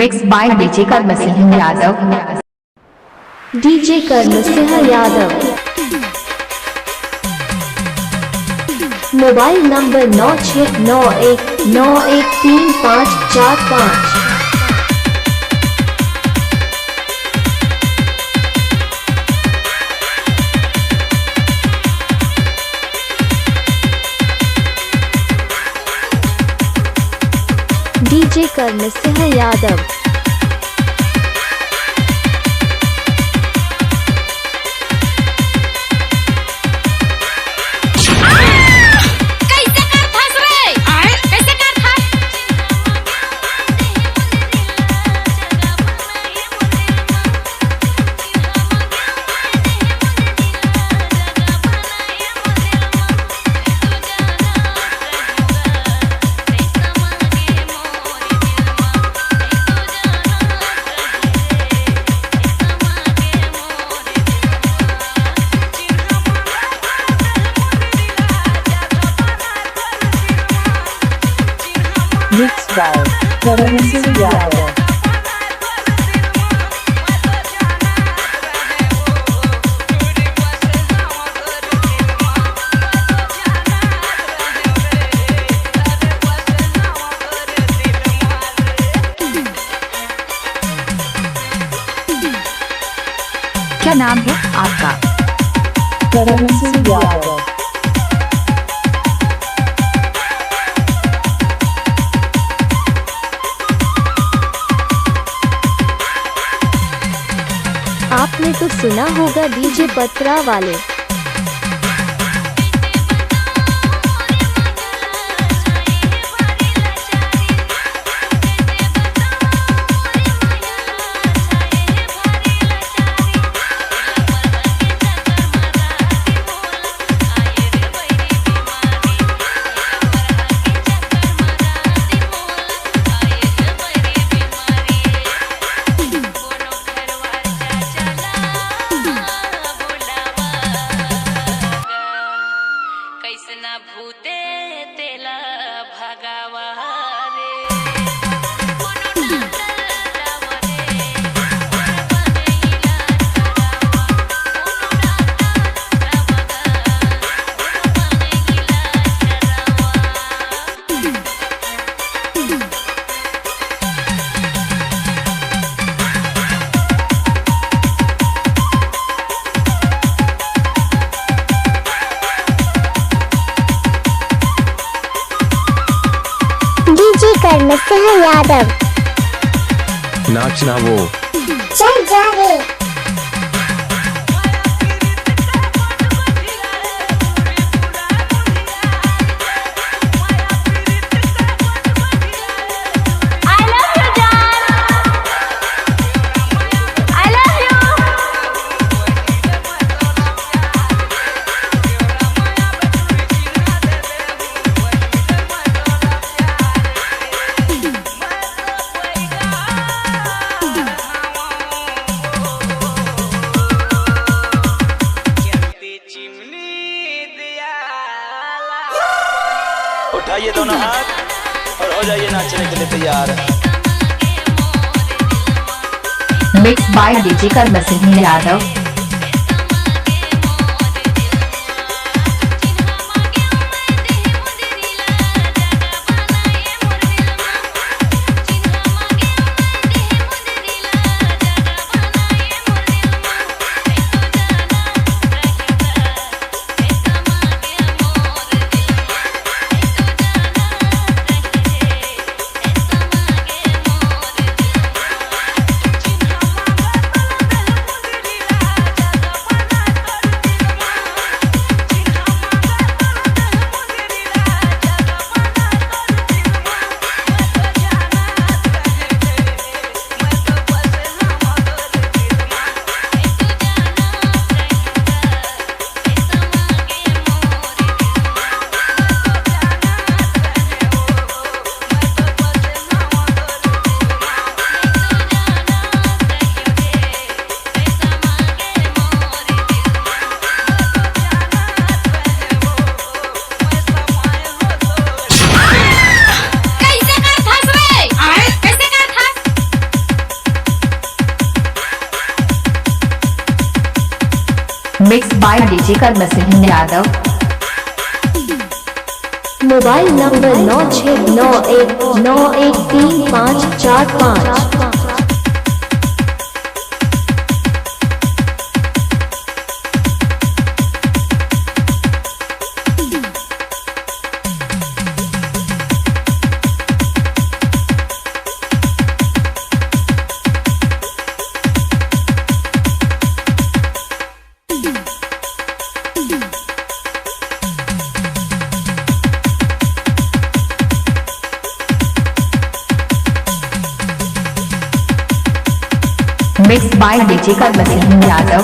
Mixed by DJ karamsingh Yadav. DJ karamsingh Yadav. Mobile number 9691913545। DJ karamsingh Yadav. Mixed by karamsingh Yadav. क्या नाम है आपका? karamsingh Yadav. आपने तो सुना होगा डीजे पत्रा वाले। भूते तेला भगावा DJ karamsingh Yadav. नाचना वो चल जा रे। उठाइए दोनों हाथ और हो जाइए नाचने के लिए तैयार। Mixed by DJ karamsingh Yadav. by DJ karamsingh Yadav. Mobile number 9691913545। Mixed by DJ karamsingh Yadav.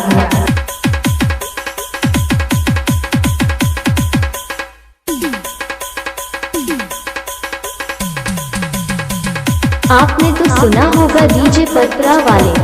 आपने तो सुना होगा डीजे पत्रा वाले।